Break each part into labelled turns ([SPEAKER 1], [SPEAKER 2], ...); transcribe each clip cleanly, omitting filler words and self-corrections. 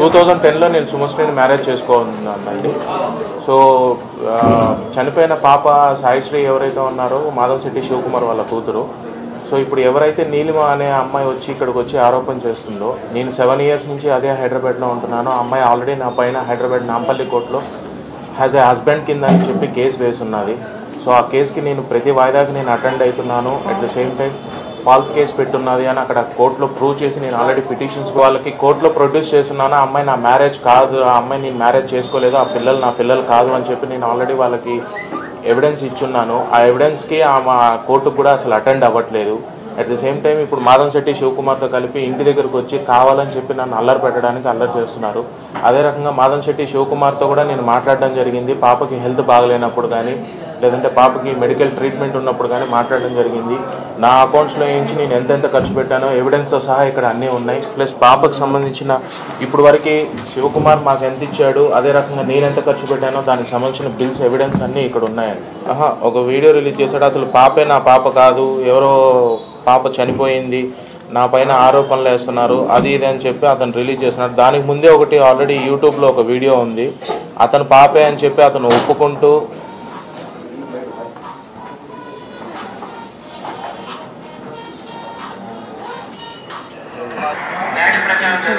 [SPEAKER 1] 2010లో నేను సుమశ్రీని marriage చేసుకోనున్నానండి. So చనిపోయిన పాప సాయిశ్రీ ఎవరైతే ఉన్నారో మాధవశెట్టి శివకుమార్ వాళ్ళ కూతురు. సో ఇప్పుడు ఎవరైతే నీలిమ అనే అమ్మాయి వచ్చి ఇక్కడికి వచ్చి ఆరోపణ చేస్తుందో, నేను 7 years నుంచి అదే హైదరాబాద్లో ఉంటున్నాను. ఆ అమ్మాయి ఆల్రెడీ నా పైన హైదరాబాద్ నాంపల్లి కోర్టులో యాజ్ ఏ హస్బెండ్ కింద అని చెప్పి కేసు వేసున్నది. సో ఆ కేసుకి నేను ప్రతి వాయిదాకి నేను అటెండ్ అవుతున్నాను. At the same time false case పెట్టున్నది అని అక్కడ కోర్టులో ప్రూవ్ చేసి నేను ఆల్రెడీ పిటిషన్స్ వాళ్ళకి కోర్టులో ప్రొడ్యూస్ చేస్తున్నాను. ఆ అమ్మాయి నా మ్యారేజ్ కాదు, ఆ అమ్మాయి నేను మ్యారేజ్ చేసుకోలేదు, ఆ పిల్లలు నా పిల్లలు కాదు అని చెప్పి నేను ఆల్రెడీ వాళ్ళకి ఎవిడెన్స్ ఇచ్చున్నాను. ఆ ఎవిడెన్స్కి ఆ కోర్టుకు కూడా అసలు అటెండ్ అవ్వట్లేదు. అట్ ది సేమ్ టైం ఇప్పుడు మాధవశెట్టి శివకుమార్తో కలిపి ఇంటి దగ్గరకు వచ్చి కావాలని చెప్పి నన్ను అల్లరి పెట్టడానికి అల్లరి చేస్తున్నారు. అదే రకంగా మాధవశెట్టి శివకుమార్తో కూడా నేను మాట్లాడడం జరిగింది. పాపకి హెల్త్ బాగలేనప్పుడు కానీ లేదంటే పాపకి మెడికల్ ట్రీట్మెంట్ ఉన్నప్పుడు కానీ మాట్లాడడం జరిగింది. నా అకౌంట్స్లో నుంచి నేను ఎంతెంత ఖర్చు పెట్టానో ఎవిడెన్స్తో సహా ఇక్కడ అన్నీ ఉన్నాయి. ప్లస్ పాపకు సంబంధించిన ఇప్పుడు వరకు శివకుమార్ మాకు ఎంత ఇచ్చాడు, అదే రకంగా నేను ఎంత ఖర్చు పెట్టానో దానికి సంబంధించిన బిల్స్ ఎవిడెన్స్ అన్నీ ఇక్కడ ఉన్నాయండి. ఒక వీడియో రిలీజ్ చేశాడు. అసలు పాపే నా పాప కాదు, ఎవరో పాప చనిపోయింది, నా పైన ఆరోపణలు వేస్తున్నారు, అది ఇది అని చెప్పి అతను రిలీజ్ చేస్తున్నాడు. దానికి ముందే ఒకటి ఆల్రెడీ యూట్యూబ్లో ఒక వీడియో ఉంది. అతను పాపే అని చెప్పి అతను ఒప్పుకుంటూ
[SPEAKER 2] ఉద్దేశంతో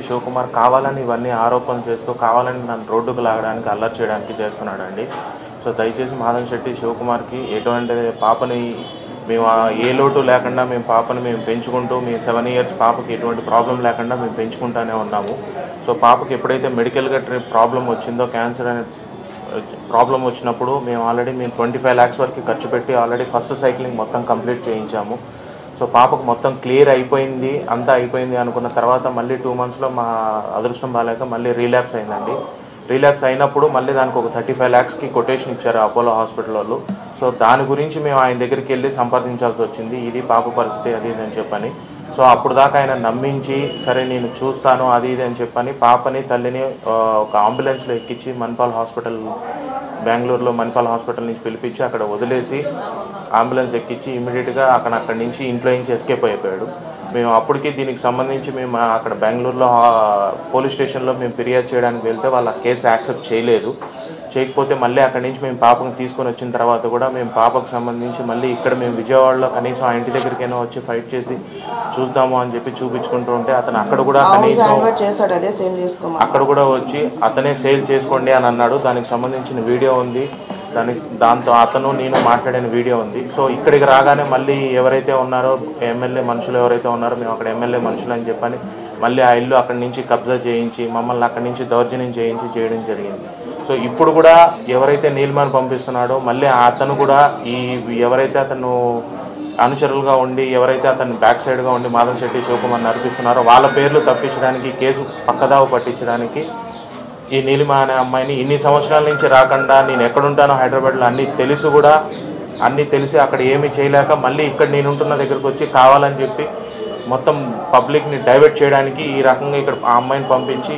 [SPEAKER 1] శివకుమార్ కావాలని ఇవన్నీ ఆరోపణలు చేస్తూ కావాలని నన్ను రోడ్డుకు లాగడానికి అల్లరి చేయడానికి చేస్తున్నాడండి. సో దయచేసి మాధవశెట్టి శివకుమార్కి ఎటువంటి పాపని మేము ఏ లోటు లేకుండా మేము పాపని మేము పెంచుకుంటూ మేము 7 years పాపకి ఎటువంటి ప్రాబ్లం లేకుండా మేము పెంచుకుంటూనే ఉన్నాము. సో పాపకి ఎప్పుడైతే మెడికల్గా ప్రాబ్లం వచ్చిందో, క్యాన్సర్ అనే ప్రాబ్లం వచ్చినప్పుడు మేము ఆల్రెడీ 25 lakhs వరకు ఖర్చు పెట్టి ఆల్రెడీ ఫస్ట్ సైక్లింగ్ మొత్తం కంప్లీట్ చేయించాము. సో పాపకు మొత్తం క్లియర్ అయిపోయింది, అంతా అయిపోయింది అనుకున్న తర్వాత మళ్ళీ 2 monthsలో మా అదృష్టం బాగాలేక మళ్ళీ రీలాప్స్ అయిందండి. రీలాప్స్ అయినప్పుడు మళ్ళీ దానికి ఒక 35 lakhsకి కొటేషన్ ఇచ్చారు అపోలో హాస్పిటల్ వాళ్ళు. సో దాని గురించి మేము ఆయన దగ్గరికి వెళ్ళి సంప్రదించాల్సి వచ్చింది, ఇది పాప పరిస్థితి అది ఇది అని చెప్పని. సో అప్పుడు దాకా ఆయన నమ్మించి సరే నేను చూస్తాను అది ఇది అని చెప్పని పాపని తల్లిని ఒక అంబులెన్స్లో ఎక్కించి మణిపాల్ హాస్పిటల్, బెంగళూరులో మణిపాల్ హాస్పిటల్ నుంచి పిలిపించి అక్కడ వదిలేసి అంబులెన్స్ ఎక్కించి ఇమీడియట్గా అక్కడి నుంచి ఇంట్లో నుంచి ఎస్కేప్ అయిపోయాడు. మేము అప్పటికి దీనికి సంబంధించి మేము అక్కడ బెంగళూరులో పోలీస్ స్టేషన్లో మేము ఫిర్యాదు చేయడానికి వెళ్తే వాళ్ళు ఆ కేసు యాక్సెప్ట్ చేయకపోతే మళ్ళీ అక్కడి నుంచి మేము పాపను తీసుకొని వచ్చిన తర్వాత కూడా మేము పాపకు సంబంధించి మళ్ళీ ఇక్కడ మేము విజయవాడలో కనీసం ఆ ఇంటి దగ్గరికైనా వచ్చి ఫైట్ చేసి చూద్దాము అని చెప్పి చూపించుకుంటూ ఉంటే అతను అక్కడ కూడా కనీసం అక్కడ కూడా వచ్చి అతనే సేల్ చేసుకోండి అని అన్నాడు. దానికి సంబంధించిన వీడియో ఉంది, దాంతో అతను నేను మాట్లాడిన వీడియో ఉంది. సో ఇక్కడికి రాగానే మళ్ళీ ఎవరైతే ఉన్నారో ఎమ్మెల్యే మనుషులు ఎవరైతే ఉన్నారో మేము అక్కడ ఎమ్మెల్యే మనుషులు అని చెప్పని మళ్ళీ ఆ ఇల్లు అక్కడి నుంచి కబ్జా చేయించి మమ్మల్ని అక్కడి నుంచి దౌర్జన్యం చేయడం జరిగింది. సో ఇప్పుడు కూడా ఎవరైతే నీలిమని పంపిస్తున్నాడో మళ్ళీ అతను కూడా ఎవరైతే అతను అనుచరులుగా ఉండి ఎవరైతే అతను బ్యాక్ సైడ్గా ఉండి మాధవశెట్టి శివకుమార్ నడిపిస్తున్నారో వాళ్ళ పేర్లు తప్పించడానికి, కేసు పక్కదావ పట్టించడానికి ఈ నీలిమ అనే అమ్మాయిని ఇన్ని సంవత్సరాల నుంచి రాకుండా నేను ఎక్కడుంటానో హైదరాబాద్లో అన్నీ తెలిసి అక్కడ ఏమీ చేయలేక మళ్ళీ ఇక్కడ నేనుంటున్న దగ్గరకు వచ్చి కావాలని చెప్పి మొత్తం పబ్లిక్ని డైవర్ట్ చేయడానికి ఈ రకంగా ఇక్కడ ఆ అమ్మాయిని పంపించి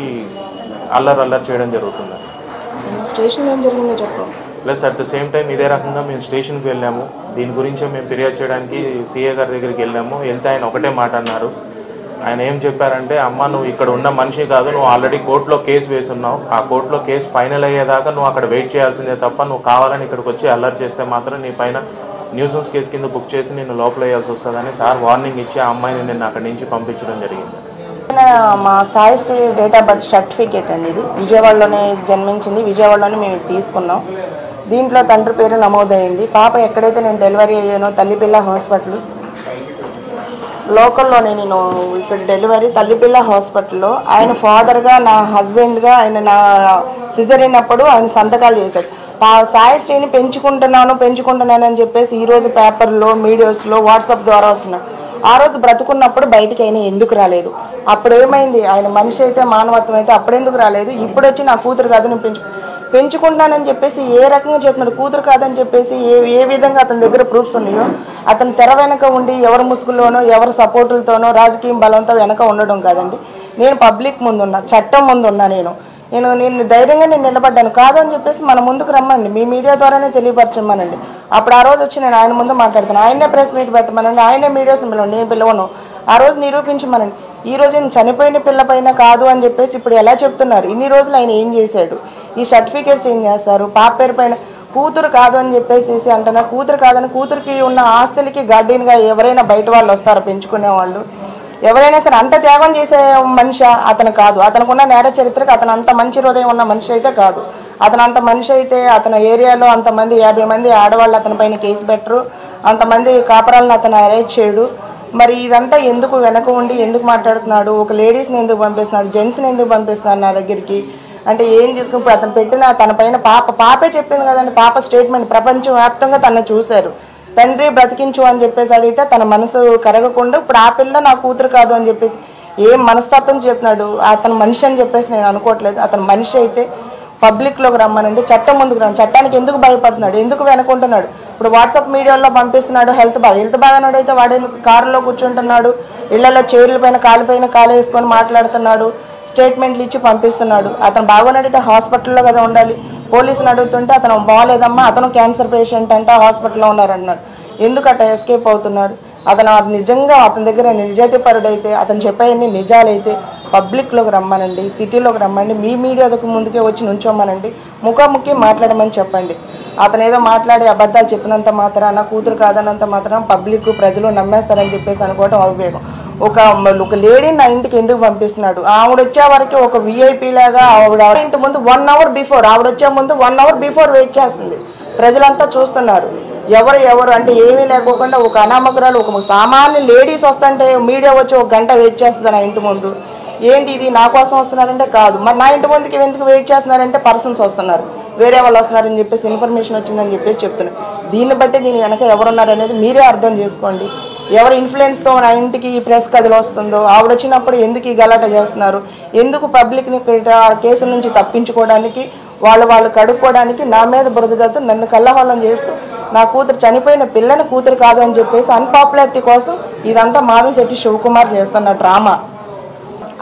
[SPEAKER 1] అల్లరి చేయడం జరుగుతుంది.
[SPEAKER 3] స్టేషన్ ఏం జరిగిందో చెప్పండి.
[SPEAKER 1] Plus at the same time ఇదే రకంగా మేము స్టేషన్కి వెళ్ళాము. దీని గురించి మేము ఫిర్యాదు చేయడానికి సీఏ గారి దగ్గరికి వెళ్ళాము. వెళ్తే ఆయన ఒకటే మాట అన్నారు. ఆయన ఏం చెప్పారంటే, అమ్మ నువ్వు ఇక్కడ ఉన్న మనిషి కాదు, నువ్వు ఆల్రెడీ కోర్టులో కేసు వేసున్నావు, ఆ కోర్టులో కేసు ఫైనల్ అయ్యేదాకా నువ్వు అక్కడ వెయిట్ చేయాల్సిందే తప్ప నువ్వు కావాలని ఇక్కడికి వచ్చి అల్లరి చేస్తే మాత్రం నీ పైన న్యూసెన్స్ కేసు కింద బుక్ చేసి నేను లోపల వేయాల్సి వస్తుందని సార్ వార్నింగ్ ఇచ్చి ఆ అమ్మాయిని నేను అక్కడి నుంచి పంపించడం జరిగింది.
[SPEAKER 3] మా Saisri date of birth certificate అండి, ఇది విజయవాడలోనే జన్మించింది, విజయవాడలోనే మేము తీసుకున్నాం. దీంట్లో తండ్రి పేరు నమోదైంది. పాప ఎక్కడైతే నేను డెలివరీ అయ్యానో తల్లిపిల్ల హాస్పిటల్ లోకల్లోనే, నేను ఇక్కడ డెలివరీ తల్లిపిల్ల హాస్పిటల్లో ఆయన ఫాదర్గా నా హస్బెండ్గా ఆయన నా సిజరీన్ అప్పుడు ఆయన సంతకాలు చేశాడు. సాయిశ్రీని పెంచుకుంటున్నాను అని చెప్పేసి ఈరోజు పేపర్లో మీడియాస్లో వాట్సాప్ ద్వారా వస్తున్నాడు. ఆ రోజు బ్రతుకున్నప్పుడు బయటికి అయినా ఎందుకు రాలేదు? అప్పుడు ఏమైంది? ఆయన మనిషి అయితే మానవత్వం అయితే అప్పుడు ఎందుకు రాలేదు? ఇప్పుడు వచ్చి నా కూతురు కాదని పెంచుకుంటానని చెప్పేసి ఏ రకంగా చెప్తున్నాడు? కూతురు కాదని చెప్పేసి ఏ విధంగా అతని దగ్గర ప్రూఫ్స్ ఉన్నాయో అతను తెర వెనక ఉండి ఎవరి ముసుగులోనో ఎవరి సపోర్టులతోనో రాజకీయ బలంతో వెనక ఉండడం కాదండి. నేను పబ్లిక్ ముందున్నా, చట్టం ముందున్నా. నేను ధైర్యంగా నిలబడ్డాను. కాదు అని చెప్పేసి మన ముందుకు రమ్మండి, మీ మీడియా ద్వారానే తెలియపరచమనండి. అప్పుడు ఆ రోజు వచ్చి నేను ఆయన ముందు మాట్లాడుతాను. ఆయనే ప్రెస్ మీట్ పెట్టమనండి, ఆయనే మీడియాస్ పిలవండి, నేను పిలవను. ఆ రోజు నిరూపించమనండి. ఈ రోజు చనిపోయిన పిల్ల పైన కాదు అని చెప్పేసి ఇప్పుడు ఎలా చెప్తున్నారు? ఇన్ని రోజులు ఆయన ఏం చేశాడు? ఈ సర్టిఫికేట్స్ ఏం చేస్తారు? పాప పేరు పైన కూతురు కాదు అని చెప్పేసి అంటున్నారు. కూతురు కాదని కూతురికి ఉన్న ఆస్తులకి గార్డియన్గా ఎవరైనా బయట వాళ్ళు వస్తారో పెంచుకునే వాళ్ళు? ఎవరైనా సరే అంత త్యాగం చేసే మనిషి అతను కాదు. అతనుకున్న నేర చరిత్రకు అతను అంత మంచి హృదయం ఉన్న మనిషి అయితే కాదు. అతను అంత మనిషి అయితే అతని ఏరియాలో అంతమంది 50 మంది ఆడవాళ్ళు అతని పైన కేసు పెట్టరు, అంతమంది కాపరాలను అతను అరెస్ట్ చేయడు. మరి ఇదంతా ఎందుకు వెనక ఉండి ఎందుకు మాట్లాడుతున్నాడు? ఒక లేడీస్ని ఎందుకు పంపిస్తున్నాడు? జెంట్స్ని ఎందుకు పంపిస్తున్నాడు నా దగ్గరికి? అంటే ఏం చేసుకున్నప్పుడు అతను పెట్టిన తన పైన పాపే చెప్పింది కదండి. పాప స్టేట్మెంట్ ప్రపంచం వ్యాప్తంగా తను చూశారు. తండ్రి బ్రతికించు అని చెప్పేసి అడిగితే తన మనసు కరగకుండా ఇప్పుడు ఆ పిల్ల నా కూతురు కాదు అని చెప్పేసి ఏం మనస్తత్వం చెప్తున్నాడు? అతను మనిషి అని చెప్పేసి నేను అనుకోవట్లేదు. అతను మనిషి అయితే పబ్లిక్లోకి రమ్మనండి, చట్టం ముందుకు రమ్మ. చట్టానికి ఎందుకు భయపడుతున్నాడు? ఎందుకు వెనుకుంటున్నాడు? ఇప్పుడు వాట్సాప్ మీడియాలో పంపిస్తున్నాడు. హెల్త్ బాగానోడు అయితే వాడు కారులో కూర్చుంటున్నాడు, ఇళ్లలో చైర్ల పైన కాలు వేసుకొని మాట్లాడుతున్నాడు, స్టేట్మెంట్లు ఇచ్చి పంపిస్తున్నాడు. అతను బాగున్నాడైతే హాస్పిటల్లో కదా ఉండాలి. పోలీసుని అడుగుతుంటే అతను బాగాలేదమ్మా, అతను క్యాన్సర్ పేషెంట్ అంటే హాస్పిటల్లో ఉన్నారన్నాడు. ఎందుకు అట్లా ఎస్కేప్ అవుతున్నాడు? అతను నిజంగా అతని దగ్గర నిజాయితీపరుడైతే అతను చెప్పేవన్నీ నిజాలైతే పబ్లిక్లోకి రమ్మనండి, సిటీలోకి రమ్మండి, మీ మీడియాకు ముందుకే వచ్చి నుంచోమనండి, ముఖాముఖి మాట్లాడమని చెప్పండి. అతను ఏదో మాట్లాడి అబద్ధాలు చెప్పినంత మాత్రాన కూతురు కాదన్నంత మాత్రం పబ్లిక్ ప్రజలు నమ్మేస్తారని చెప్పేసి అనుకోవటం అవివేకం. ఒక లేడీ నా ఇంటికి ఎందుకు పంపిస్తున్నాడు? ఆవిడ వచ్చే వరకు ఒక విఐపీ లాగా ఆవిడ ఇంటి ముందు 1 hour బిఫోర్, ఆవిడ వచ్చే ముందు 1 hour బిఫోర్ వెయిట్ చేస్తుంది. ప్రజలంతా చూస్తున్నారు. ఎవరు అంటే ఏమీ లేకోకుండా ఒక అనామకురాలు ఒక సామాన్య లేడీస్ వస్తుంటే మీడియా వచ్చి 1 గంట వెయిట్ చేస్తుంది నా ఇంటి ముందు. ఏంటి ఇది నా కోసం వస్తున్నారంటే కాదు. మరి నా ఇంటి ముందుకి ఎందుకు వెయిట్ చేస్తున్నారంటే పర్సన్స్ వస్తున్నారు, వేరే వాళ్ళు వస్తున్నారని చెప్పేసి ఇన్ఫర్మేషన్ వచ్చిందని చెప్పేసి చెప్తున్నారు. దీన్ని బట్టి దీని వెనక ఎవరున్నారు అనేది మీరే అర్థం చేసుకోండి. ఎవరి ఇన్ఫ్లుయెన్స్తో నా ఇంటికి ఈ ప్రెస్ కథలు వస్తుందో, ఆవిడ వచ్చినప్పుడు ఎందుకు ఈ గలాట చేస్తున్నారు? ఎందుకు పబ్లిక్ని కేసుల నుంచి తప్పించుకోవడానికి వాళ్ళు కడుక్కోవడానికి నా మీద బురదతో నన్ను కల్లహోళం చేస్తూ నా కూతురు చనిపోయిన పిల్లని కూతురు కాదు అని చెప్పేసి అన్పాపులారిటీ కోసం ఇదంతా మాధవశెట్టి శివకుమార్ చేస్తున్న డ్రామా.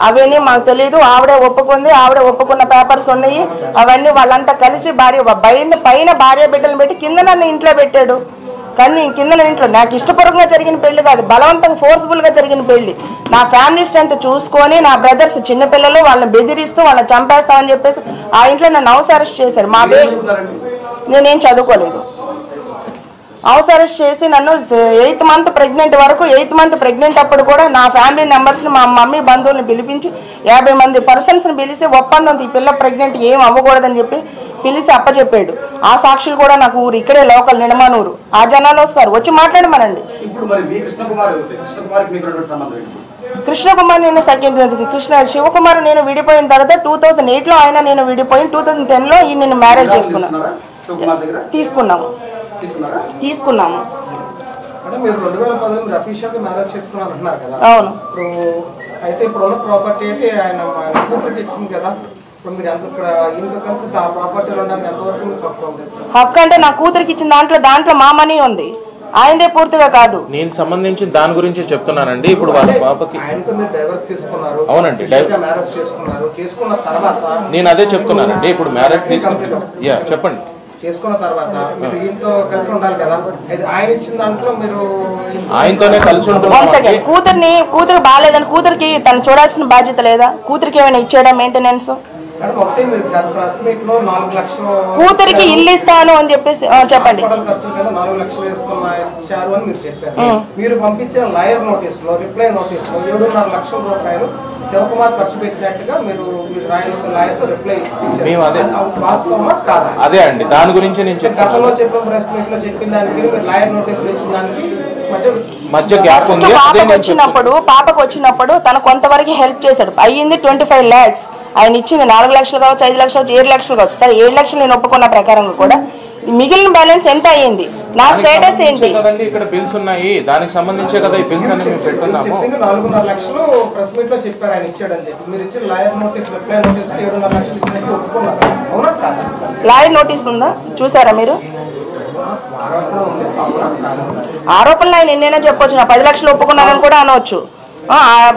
[SPEAKER 3] అవన్నీ మాకు తెలియదు. ఆవిడే ఒప్పుకుంది, ఆవిడే ఒప్పుకున్న పేపర్స్ ఉన్నాయి. అవన్నీ వాళ్ళంతా కలిసి పైన భార్య బిడ్డలను పెట్టి కింద నన్ను ఇంట్లో పెట్టాడు. కానీ కింద ఇంట్లో నాకు ఇష్టపూర్వకంగా జరిగిన పెళ్లి కాదు, బలవంతంగా ఫోర్స్ఫుల్గా జరిగిన పెళ్లి. నా ఫ్యామిలీ స్ట్రెంత్ చూసుకొని నా బ్రదర్స్ చిన్నపిల్లలు వాళ్ళని బెదిరిస్తూ వాళ్ళని చంపేస్తామని చెప్పేసి ఆ ఇంట్లో నన్ను హౌస్ అరెస్ట్ చేశారు. మా బేబీ నేనేం చదువుకోలేదు. హౌస్ అరెస్ట్ చేసి నన్ను 8th month ప్రెగ్నెంట్ వరకు 8th month ప్రెగ్నెంట్ అప్పుడు కూడా నా ఫ్యామిలీ మెంబర్స్ని మా మమ్మీ బంధువుల్ని పిలిపించి 50 మంది పర్సన్స్ని పిలిచి ఒప్పందం ఈ పిల్ల ప్రెగ్నెంట్ ఏం అవ్వకూడదని చెప్పి పిలిచి అప్పచెప్పాడు. ఆ సాక్షులు కూడా నాకు ఊరు ఇక్కడే లోకల్ నిడమానూరు. ఆ జనాలు వస్తారు, వచ్చి మాట్లాడమనండి. కృష్ణకుమార్ నేను శివకుమార్ నేను విడిపోయిన తర్వాత 2008లో ఆయన నేను విడిపోయి 2010లో నేను మ్యారేజ్ చేసుకున్నాను. తీసుకున్నాము. అవును. హక్కు అంటే నా కూతురికి ఇచ్చిన దాంట్లో మా మనీ ఉంది, ఆయనదే పూర్తిగా కాదు.
[SPEAKER 1] నేను సంబంధించిన దాని గురించి చెప్తున్నానండి. ఇప్పుడు వాళ్ళ పాపకి అవునండి నేను అదే చెప్తున్నానండి. ఇప్పుడు మ్యారేజ్ తీసుకున్నాను. చెప్పండి.
[SPEAKER 2] చేసుకున్న తర్వాత మీరు ఇంట్లో కలిసి ఉండాలి కదా, ఆయన ఇచ్చిన దాంట్లో మీరు
[SPEAKER 1] ఆయనతోనే కలిసి ఉంటారు.
[SPEAKER 3] కూతురు బాగాలేదని కూతురికి తను చూడాల్సిన బాధ్యత లేదా? కూతురికి ఏమైనా ఇచ్చాడా మెయింటెనెన్స్? కూతురికి ఇల్లు ఇస్తాను అని చెప్పేసి చెప్పండి.
[SPEAKER 2] 4 లక్షలు ఇచ్చారు అని మీరు చెప్పారు. మీరు పంపించిన లాయర్ నోటీస్ లో రిప్లై నోటీస్ లో 7.5 లక్షల రూపాయలు శివకుమార్ ఖర్చు పెట్టినట్టుగా మీరు లాయర్ తో రిప్లై ఇచ్చారు.
[SPEAKER 1] అదే అండి, దాని గురించి నేను
[SPEAKER 2] గతంలో చెప్పిన ప్రెస్ మీట్ లో చెప్పిన దానికి మీరు లాయర్ నోటీస్ ఇచ్చిన దానికి
[SPEAKER 3] పాపకు వచ్చినప్పుడు తను కొంతవరకు హెల్ప్ చేశాడు. అయ్యింది 25 lakhs. ఆయన ఇచ్చింది 4 లక్షలు కావచ్చు, 5 లక్షలు కావచ్చు, 7 లక్షలు కావచ్చు. సరే 7 లక్షలు నేను ఒప్పుకున్న ప్రకారంగా కూడా మిగిలిన బ్యాలెన్స్ ఎంత అయ్యింది, నా స్టేటస్ ఏంటి?
[SPEAKER 1] ఇక్కడ బిల్స్ ఉన్నాయి, దానికి సంబంధించే కదా ఈ బిల్స్ అన్ని మేము పెట్టుకున్నాము.
[SPEAKER 2] 4.5 లక్షలు ప్రెస్ మీట్ లో చెప్పారు ఆయన ఇచ్చాడని చెప్పి. మీరు ఇచ్చిన లాయర్ నోటీస్, రిప్లై నోటీస్ 7.5 లక్షలు ఇచ్చినట్టు ఒప్పుకున్నారు. అవునా కాదా?
[SPEAKER 3] లాయర్ నోటీస్ ఉందా, చూసారా మీరు? ఆరోపణలు ఆయన ఎన్నైనా చెప్పొచ్చు. నా 10 లక్షలు ఒప్పుకున్నానని కూడా అనవచ్చు.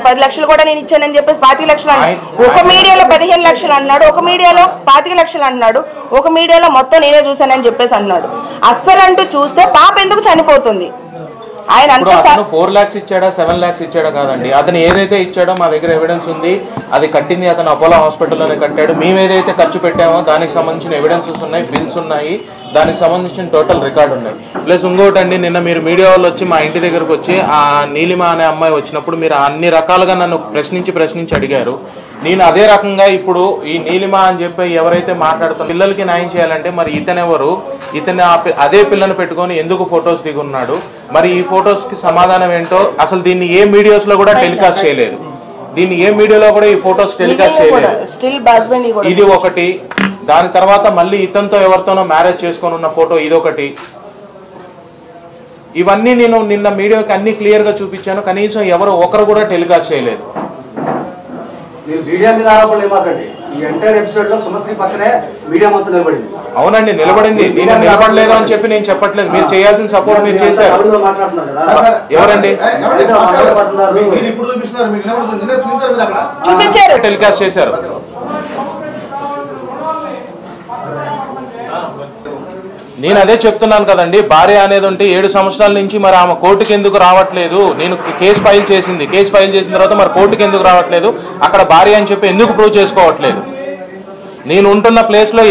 [SPEAKER 3] 10 లక్షలు కూడా నేను ఇచ్చానని చెప్పేసి 25 లక్షలు అన్నాడు. ఒక మీడియాలో 15 లక్షలు అన్నాడు, ఒక మీడియాలో 25 లక్షలు అన్నాడు, ఒక మీడియాలో మొత్తం నేనే చూశానని చెప్పేసి అన్నాడు. అస్సలంటూ చూస్తే పాప ఎందుకు చనిపోతుంది? ఆయన అంత
[SPEAKER 1] 4 lakhs ఇచ్చాడా 7 lakhs ఇచ్చాడా కాదండి, అతను ఏదైతే ఇచ్చాడో మా దగ్గర ఎవిడెన్స్ ఉంది. అది కట్టింది అతను అపోలో హాస్పిటల్లోనే కట్టాడు. మేము ఏదైతే ఖర్చు పెట్టామో దానికి సంబంధించిన ఎవిడెన్సెస్ ఉన్నాయి, బిల్స్ ఉన్నాయి, దానికి సంబంధించిన టోటల్ రికార్డు ఉన్నాయి. ప్లస్ ఇంకోటి అండి, నిన్న మీరు మీడియా వాళ్ళు వచ్చి మా ఇంటి దగ్గరకు వచ్చి ఆ నీలిమ అనే అమ్మాయి వచ్చినప్పుడు మీరు అన్ని రకాలుగా నన్ను ప్రశ్నించి అడిగారు. నేను అదే రకంగా ఇప్పుడు ఈ నీలిమ అని చెప్పి ఎవరైతే మాట్లాడుతున్న పిల్లలకి న్యాయం చేయాలంటే మరి ఇతనెవరు, ఇతను అదే పిల్లని పెట్టుకొని ఎందుకు ఫొటోస్ దిగున్నాడు, మరి ఈ ఫొటోస్ కి సమాధానం ఏంటో అసలు దీన్ని ఏ మీడియాస్ లో కూడా టెలికాస్ట్ చేయలేదు. దీన్ని ఏ మీడియాలో కూడా ఈ ఫొటోస్ టెలికాస్ట్ చేయలేదు. ఇది ఒకటి. దాని తర్వాత మళ్ళీ ఇతనితో ఎవరితోనో మ్యారేజ్ చేసుకొని ఉన్న ఫోటో ఇదొకటి. ఇవన్నీ నేను నిన్న మీడియాకి అన్ని క్లియర్ గా చూపించాను. కనీసం ఎవరు ఒకరు కూడా టెలికాస్ట్ చేయలేదు. అవునండి, నిలబడింది. నేను నిలబడలేదు అని చెప్పి నేను చెప్పట్లేదు. మీరు చేయాల్సిన సపోర్ట్ మీరు చేశారు. ఎవరండి టెలికాస్ట్ చేశారు? నేను అదే చెప్తున్నాను కదండి. భార్య అనేది ఉంటే 7 సంవత్సరాల నుంచి మరి ఆమె కోర్టుకి ఎందుకు రావట్లేదు? నేను కేసు ఫైల్ చేసిన తర్వాత మరి కోర్టుకి ఎందుకు రావట్లేదు? అక్కడ భార్య అని చెప్పి ఎందుకు ప్రూవ్ చేసుకోవట్లేదు? నేను ఉంటున్న ప్లేస్లో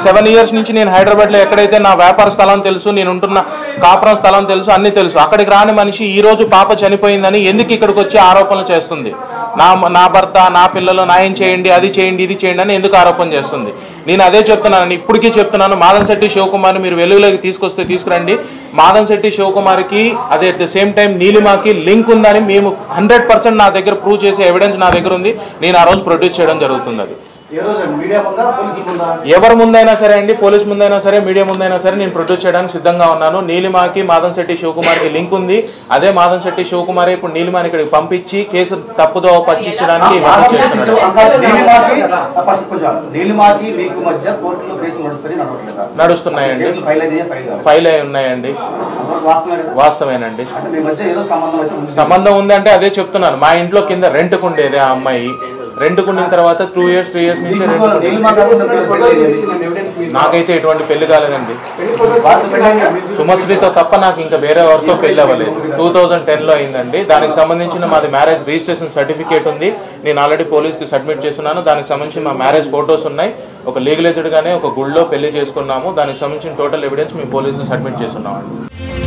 [SPEAKER 1] 7 years నుంచి నేను హైదరాబాద్లో ఎక్కడైతే నా వ్యాపార స్థలం తెలుసు, నేను ఉంటున్న కాపురం స్థలం తెలుసు, అన్ని తెలుసు. అక్కడికి రాని మనిషి ఈ రోజు పాప చనిపోయిందని ఎందుకు ఇక్కడికి వచ్చి ఆరోపణలు చేస్తుంది? నా భర్త, నా పిల్లలు న్యాయం చేయండి, అది చేయండి, ఇది చేయండి అని ఎందుకు ఆరోపణ చేస్తుంది? నేను అదే చెప్తున్నాను, ఇప్పటికీ చెప్తున్నాను. మాదన్శెట్టి శివకుమార్ని మీరు వెలుగులోకి తీసుకురండి. మాదన్శెట్టి శివకుమార్కి అదే అట్ ద సేమ్ టైం నీలిమకి లింక్ ఉందని మేము 100% నా దగ్గర ప్రూవ్ చేసే ఎవిడెన్స్ నా దగ్గర ఉంది. నేను ఆ రోజు ప్రొడ్యూస్ చేయడం జరుగుతుంది. అది ఎవరి ముందైనా సరే అండి, పోలీస్ ముందైనా సరే, మీడియా ముందైనా సరే నేను ప్రొడ్యూస్ చేయడానికి సిద్ధంగా ఉన్నాను. నీలిమకి మాదన్శెట్టి శివకుమార్కి లింక్ ఉంది. అదే మాదన్శెట్టి శివకుమార్ ఇప్పుడు నీలిమని ఇక్కడికి పంపించి కేసు తప్పుదో పట్టించడానికి నడుస్తున్నాయండి. ఫైల్ అయి ఉన్నాయండి. వాస్తవేనండి. సంబంధం ఉంది అంటే అదే చెప్తున్నాను. మా ఇంట్లో కింద రెంట్కు ఉండేది ఆ అమ్మాయి. రెంట్కుండిన తర్వాత 2 years 3 years నుంచి నాకైతే ఎటువంటి పెళ్లి కాలేదండి. సుమశ్రీతో తప్ప నాకు ఇంకా వేరే ఎవరితో పెళ్లి అవ్వలేదు. 2010లో అయిందండి. దానికి సంబంధించిన మాది మ్యారేజ్ రిజిస్ట్రేషన్ సర్టిఫికేట్ ఉంది. నేను ఆల్రెడీ పోలీస్కి సబ్మిట్ చేస్తున్నాను. దానికి సంబంధించి మా మ్యారేజ్ ఫొటోస్ ఉన్నాయి. ఒక లీగలైజ్డ్ గానే ఒక గుళ్ళో పెళ్లి చేసుకున్నాము. దానికి సంబంధించిన టోటల్ ఎవిడెన్స్ మేము పోలీసులు సబ్మిట్ చేస్తున్నామండి.